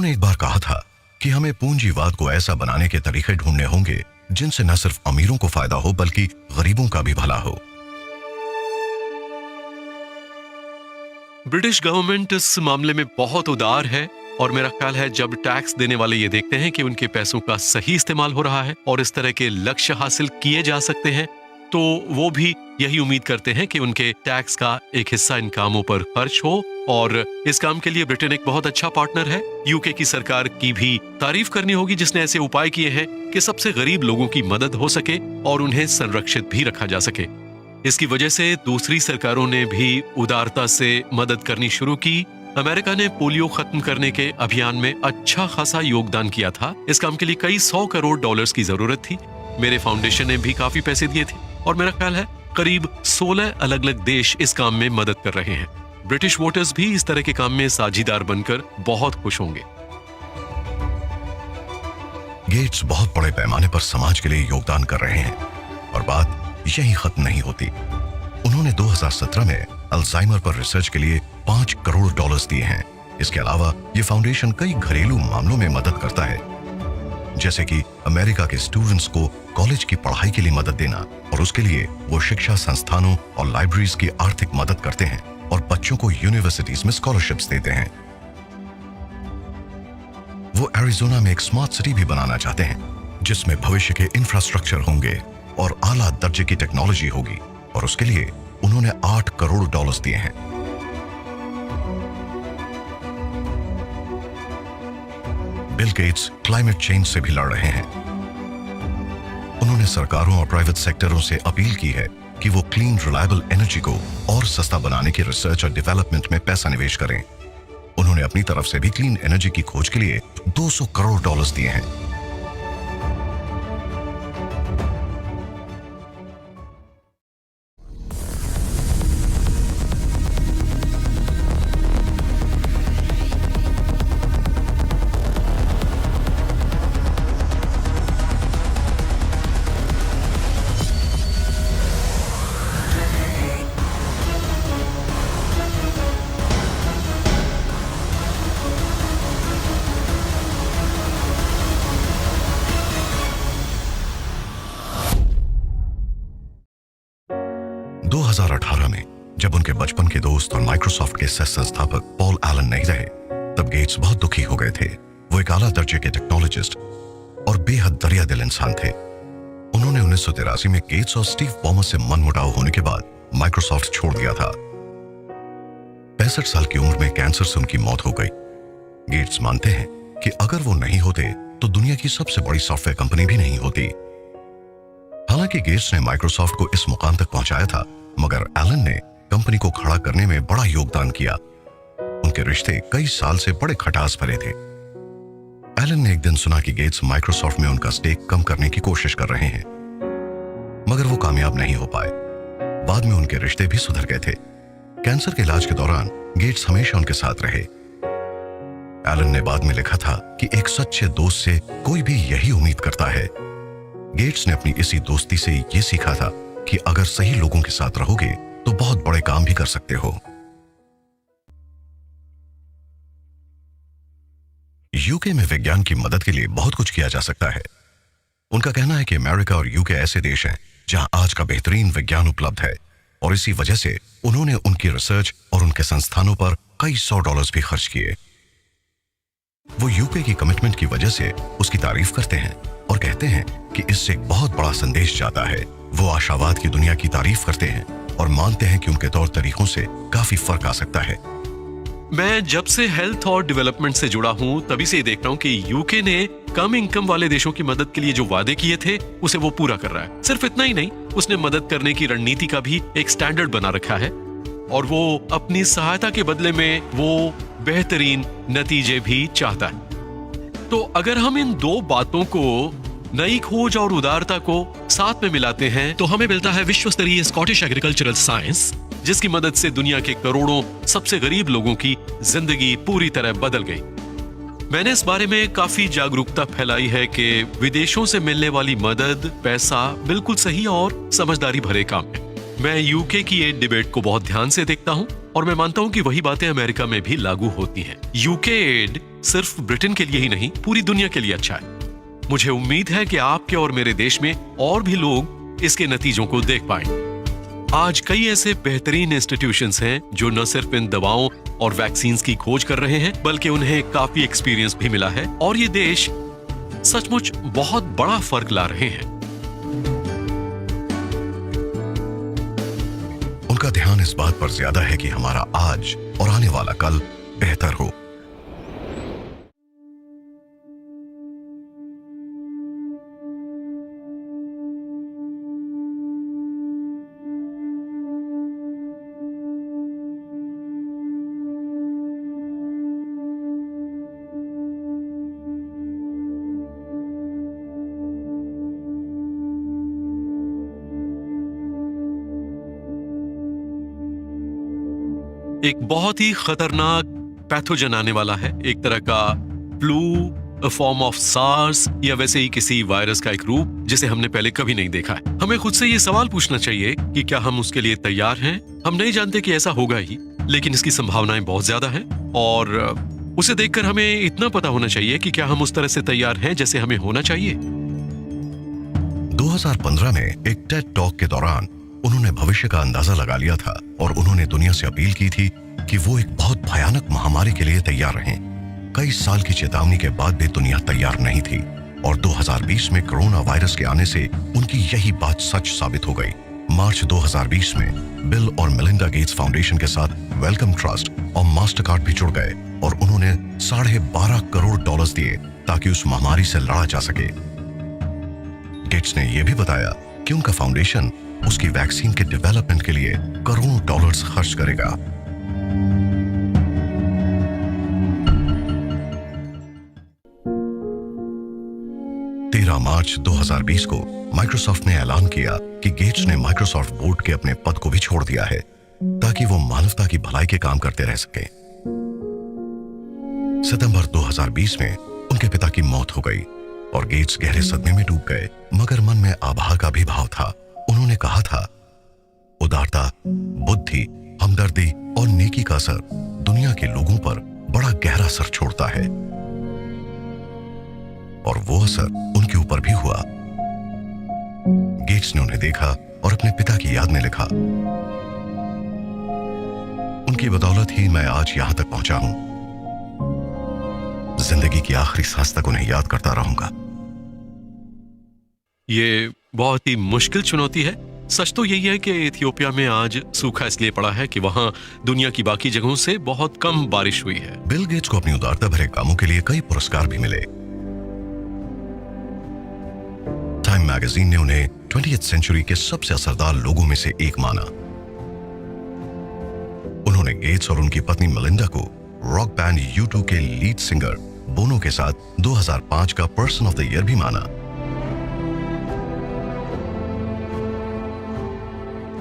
उन्होंने एक बार कहा था कि हमें पूंजीवाद को ऐसा बनाने के तरीके ढूंढने होंगे जिनसे न सिर्फ अमीरों को फायदा हो बल्कि गरीबों का भी भला हो। ब्रिटिश गवर्नमेंट इस मामले में बहुत उदार है और मेरा ख्याल है जब टैक्स देने वाले ये देखते हैं कि उनके पैसों का सही इस्तेमाल हो रहा है और इस तरह के लक्ष्य हासिल किए जा सकते हैं, तो वो भी यही उम्मीद करते हैं कि उनके टैक्स का एक हिस्सा इन कामों पर खर्च हो। और इस काम के लिए ब्रिटेन एक बहुत अच्छा पार्टनर है। यूके की सरकार की भी तारीफ करनी होगी जिसने ऐसे उपाय किए हैं कि सबसे गरीब लोगों की मदद हो सके और उन्हें संरक्षित भी रखा जा सके। इसकी वजह से दूसरी सरकारों ने भी उदारता से मदद करनी शुरू की। अमेरिका ने पोलियो खत्म करने के अभियान में अच्छा खासा योगदान किया था। इस काम के लिए कई $100 करोड़ की जरूरत थी। मेरे फाउंडेशन ने भी काफी पैसे दिए थे और मेरा ख्याल है करीब 16 अलग अलग देश इस काम में मदद कर रहे हैं। ब्रिटिश वोटर्स भी इस तरह के काम में साझीदार बनकर बहुत खुश होंगे। गेट्स बहुत बड़े पैमाने पर समाज के लिए योगदान कर रहे हैं और बात यही खत्म नहीं होती। उन्होंने 2017 में अल्जाइमर पर रिसर्च के लिए $5 करोड़ दिए हैं। इसके अलावा ये फाउंडेशन कई घरेलू मामलों में मदद करता है, जैसे कि अमेरिका के स्टूडेंट्स को कॉलेज की पढ़ाई के लिए मदद देना और उसके लिए वो शिक्षा संस्थानों और लाइब्रेरीज की आर्थिक मदद करते हैं और बच्चों को यूनिवर्सिटीज में स्कॉलरशिप्स देते हैं। वो एरिज़ोना में एक स्मार्ट सिटी भी बनाना चाहते हैं जिसमें भविष्य के इंफ्रास्ट्रक्चर होंगे और आला दर्जे की टेक्नोलॉजी होगी और उसके लिए उन्होंने $8 करोड़ दिए हैं। बिल गेट्स क्लाइमेट चेंज से भी लड़ रहे हैं। उन्होंने सरकारों और प्राइवेट सेक्टरों से अपील की है कि वो क्लीन रिलायबल एनर्जी को और सस्ता बनाने की रिसर्च और डेवलपमेंट में पैसा निवेश करें। उन्होंने अपनी तरफ से भी क्लीन एनर्जी की खोज के लिए $200 करोड़ दिए हैं। में जब उनके बचपन के दोस्त और माइक्रोसॉफ्ट के संस्थापक पॉल एलन नहीं रहे, तब गेट्स बहुत दुखी हो गए थे। वो एक आला दर्जे के टेक्नोलॉजिस्ट और बेहद दरियादिल इंसान थे। उन्होंने 1983 में गेट्स और स्टीव बॉमर से मनमुटाव होने के बाद माइक्रोसॉफ्ट छोड़ दिया था। 65 साल की उम्र में कैंसर से उनकी मौत हो गई। गेट्स मानते हैं कि अगर वो नहीं होते तो दुनिया की सबसे बड़ी सॉफ्टवेयर कंपनी भी नहीं होती। हालांकि गेट्स ने माइक्रोसॉफ्ट को इस मुकाम तक पहुंचाया था, मगर एलन ने कंपनी को खड़ा करने में बड़ा योगदान किया। उनके रिश्ते कई साल से बड़े खटास भरे थे। एलन ने एक दिन सुना कि गेट्स माइक्रोसॉफ्ट में उनका स्टेक कम करने की कोशिश कर रहे हैं, मगर वो कामयाब नहीं हो पाए। बाद में उनके रिश्ते भी सुधर गए थे। कैंसर के इलाज के दौरान गेट्स हमेशा उनके साथ रहे। एलन ने बाद में लिखा था कि एक सच्चे दोस्त से कोई भी यही उम्मीद करता है। गेट्स ने अपनी इसी दोस्ती से ये सीखा था कि अगर सही लोगों के साथ रहोगे तो बहुत बड़े काम भी कर सकते हो। यूके में विज्ञान की मदद के लिए बहुत कुछ किया जा सकता है। उनका कहना है कि अमेरिका और यूके ऐसे देश हैं जहां आज का बेहतरीन विज्ञान उपलब्ध है और इसी वजह से उन्होंने उनकी रिसर्च और उनके संस्थानों पर कई $100 भी खर्च किए। वो यूके की कमिटमेंट की वजह से उसकी तारीफ करते हैं और कहते हैं कि इससे एक बहुत बड़ा संदेश जाता है। वो आशावाद की दुनिया की तारीफ करते हैं और मानते हैं कि उनके तौर तरीकों से काफी फर्क आ सकता है। मैं जब से हेल्थ और डेवलपमेंट से जुड़ा हूं तभी से देख रहा हूं कि यूके ने कम इनकम वाले देशों की मदद के लिए जो वादे किए थे उसे वो पूरा कर रहा है। सिर्फ इतना ही नहीं, उसने मदद करने की रणनीति का भी एक स्टैंडर्ड बना रखा है और वो अपनी सहायता के बदले में वो बेहतरीन नतीजे भी चाहता है। तो अगर हम इन दो बातों को, नई खोज और उदारता को साथ में मिलाते हैं, तो हमें मिलता है विश्व स्तरीय स्कॉटिश एग्रीकल्चरल साइंस, जिसकी मदद से दुनिया के करोड़ों सबसे गरीब लोगों की जिंदगी पूरी तरह बदल गई। मैंने इस बारे में काफी जागरूकता फैलाई है कि विदेशों से मिलने वाली मदद, पैसा बिल्कुल सही और समझदारी भरे काम है। मैं यूके की एड डिबेट को बहुत ध्यान से देखता हूं और मैं मानता हूं कि वही बातें अमेरिका में भी लागू होती हैं। यूके एड सिर्फ ब्रिटेन के लिए ही नहीं, पूरी दुनिया के लिए अच्छा है। मुझे उम्मीद है कि आपके और मेरे देश में और भी लोग इसके नतीजों को देख पाएं। आज कई ऐसे बेहतरीन इंस्टीट्यूशंस हैं जो न सिर्फ इन दवाओं और वैक्सीन्स की खोज कर रहे हैं, बल्कि उन्हें काफी एक्सपीरियंस भी मिला है और ये देश सचमुच बहुत बड़ा फर्क ला रहे हैं। उनका ध्यान इस बात पर ज्यादा है कि हमारा आज और आने वाला कल बेहतर हो। एक बहुत ही खतरनाक पैथोजन आने वाला है, एक तरह का flu, a form of SARS या वैसे ही किसी वायरस का एक रूप जिसे हमने पहले कभी नहीं देखा है। हमें खुद से ये सवाल पूछना चाहिए कि क्या हम उसके लिए तैयार हैं? हम नहीं जानते कि ऐसा होगा ही, लेकिन इसकी संभावनाएं बहुत ज्यादा हैं और उसे देखकर हमें इतना पता होना चाहिए कि क्या हम उस तरह से तैयार हैं जैसे हमें होना चाहिए। 2015 में एक टेड टॉक के दौरान उन्होंने भविष्य का अंदाजा लगा लिया था और उन्होंने दुनिया से अपील की थी कि वो एक बहुत भयानक महामारी के लिए तैयार रहें। कई साल की चेतावनी के बाद भी दुनिया तैयार नहीं थी और 2020 में कोरोना वायरस के आने से उनकी यही बात सच साबित हो गई। मार्च 2020 में बिल और मेलिंडा गेट्स फाउंडेशन के साथ वेलकम ट्रस्ट और मास्टरकार्ड भी जुड़ गए और उन्होंने $12.5 करोड़ दिए ताकि उस महामारी से लड़ा जा सके। गेट्स ने यह भी बताया कि उनका फाउंडेशन उसकी वैक्सीन के डेवलपमेंट के लिए करोड़ों डॉलर्स खर्च करेगा। 13 मार्च 2020 को माइक्रोसॉफ्ट ने ऐलान किया कि गेट्स ने माइक्रोसॉफ्ट बोर्ड के अपने पद को भी छोड़ दिया है ताकि वो मानवता की भलाई के काम करते रह सके। सितंबर 2020 में उनके पिता की मौत हो गई और गेट्स गहरे सदमे में डूब गए, मगर मन में आभार का भी भाव था। उन्होंने कहा था, उदारता, बुद्धि, हमदर्दी और नेकी का असर दुनिया के लोगों पर बड़ा गहरा असर छोड़ता है और वो असर उनके ऊपर भी हुआ। गेट्स ने उन्हें देखा और अपने पिता की याद में लिखा, उनकी बदौलत ही मैं आज यहां तक पहुंचा हूं। जिंदगी की आखिरी सांस तक उन्हें याद करता रहूंगा। ये बहुत ही मुश्किल चुनौती है। सच तो यही है कि इथियोपिया में आज सूखा इसलिए पड़ा है कि वहां दुनिया की बाकी जगहों से बहुत कम बारिश हुई है। बिल गेट्स को अपनी उदारता भरे कामों के लिए कई पुरस्कार भी मिले। टाइम मैगजीन ने उन्हें 20th सेंचुरी के सबसे असरदार लोगों में से एक माना। उन्होंने गेट्स और उनकी पत्नी मेलिंडा को रॉक बैंड U2 के लीड सिंगर बोनो के साथ 2005 का पर्सन ऑफ द ईयर भी माना।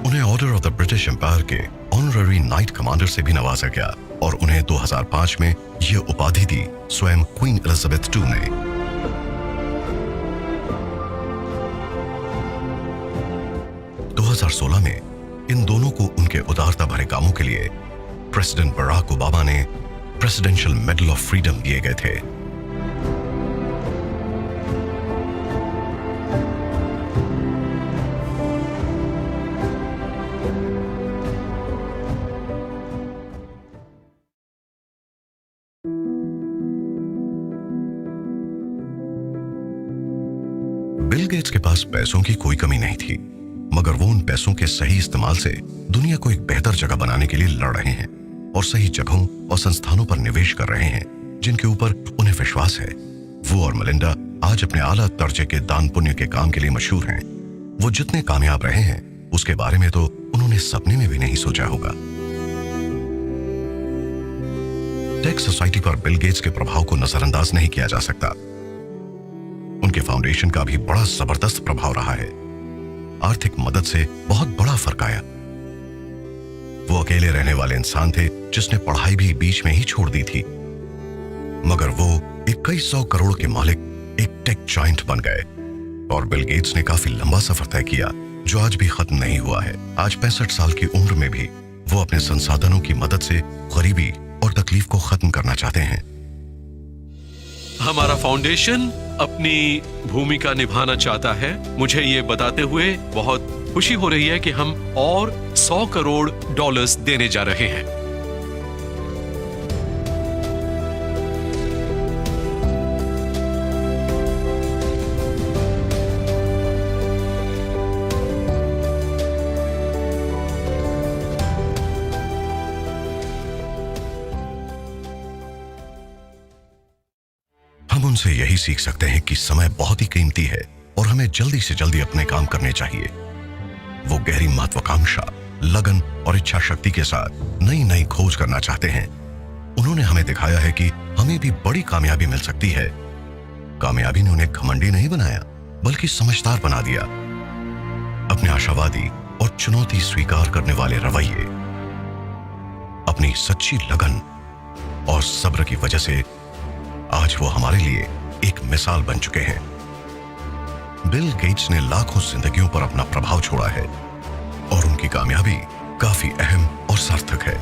उन्हें order of the British Empire के ऑनररी नाइट कमांडर से भी नवाजा गया और उन्हें 2005 में यह उपाधि दी स्वयं क्वीन एलिजाबेथ II ने। में इन दोनों को उनके उदारता भरे कामों के लिए प्रेसिडेंट बराक ओबामा ने प्रेसिडेंशियल मेडल ऑफ फ्रीडम दिए गए थे। बिल गेट्स के पास पैसों की कोई कमी नहीं थी, मगर वो उन पैसों के सही इस्तेमाल से दुनिया को एक बेहतर जगह बनाने के लिए लड़ रहे हैं और सही जगहों और संस्थानों पर निवेश कर रहे हैं जिनके ऊपर उन्हें विश्वास है। वो और मेलिंडा आज अपने आला दर्जे के दान पुण्य के काम के लिए मशहूर हैं। वो जितने कामयाब रहे हैं उसके बारे में तो उन्होंने सपने में भी नहीं सोचा होगा। टेक सोसाइटी पर बिल गेट्स के प्रभाव को नजरअंदाज नहीं किया जा सकता। उनके फाउंडेशन का भी बड़ा जबरदस्त प्रभाव रहा है। आर्थिक मदद से बहुत बड़ा फर्क आया। वो अकेले रहने वाले इंसान थे जिसने पढ़ाई भी बीच में ही छोड़ दी थी, मगर वो 2100 करोड़ के मालिक एक टेक जायंट बन गए और बिल गेट्स ने काफी लंबा सफर तय किया जो आज भी खत्म नहीं हुआ है। आज 65 साल की उम्र में भी वो अपने संसाधनों की मदद से गरीबी और तकलीफ को खत्म करना चाहते हैं। हमारा फाउंडेशन अपनी भूमिका निभाना चाहता है। मुझे ये बताते हुए बहुत खुशी हो रही है कि हम और $100 करोड़ देने जा रहे हैं। हम उनसे यही सीख सकते हैं कि समय बहुत ही कीमती है और हमें जल्दी से जल्दी अपने काम करने चाहिए। वो गहरी महत्वाकांक्षा, लगन और इच्छा शक्ति के साथ नई नई खोज करना चाहते हैं। उन्होंने हमें दिखाया है कि हमें भी बड़ी कामयाबी मिल सकती है। कामयाबी ने उन्हें घमंडी नहीं बनाया, बल्कि समझदार बना दिया। अपने आशावादी और चुनौती स्वीकार करने वाले रवैये, अपनी सच्ची लगन और सब्र की वजह से आज वो हमारे लिए एक मिसाल बन चुके हैं। बिल गेट्स ने लाखों जिंदगियों पर अपना प्रभाव छोड़ा है और उनकी कामयाबी काफी अहम और सार्थक है।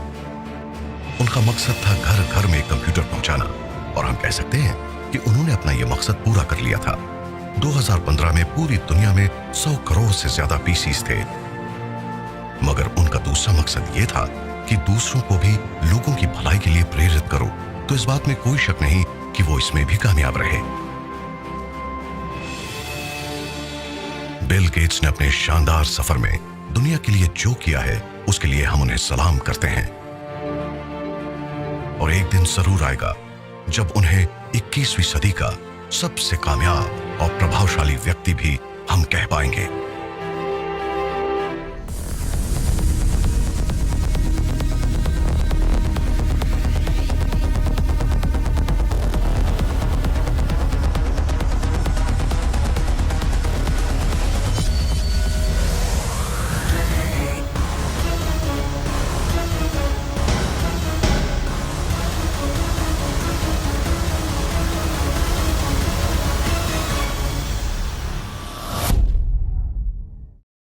उनका मकसद था घर घर में कंप्यूटर पहुंचाना और हम कह सकते हैं कि उन्होंने अपना यह मकसद पूरा कर लिया था। 2015 में पूरी दुनिया में 100 करोड़ से ज्यादा पीसीज थे। मगर उनका दूसरा मकसद यह था कि दूसरों को भी लोगों की भलाई के लिए प्रेरित करो। तो इस बात में कोई शक नहीं कि वो इसमें भी कामयाब रहे। बिल गेट्स ने अपने शानदार सफर में दुनिया के लिए जो किया है उसके लिए हम उन्हें सलाम करते हैं। और एक दिन जरूर आएगा जब उन्हें 21वीं सदी का सबसे कामयाब और प्रभावशाली व्यक्ति भी हम कह पाएंगे।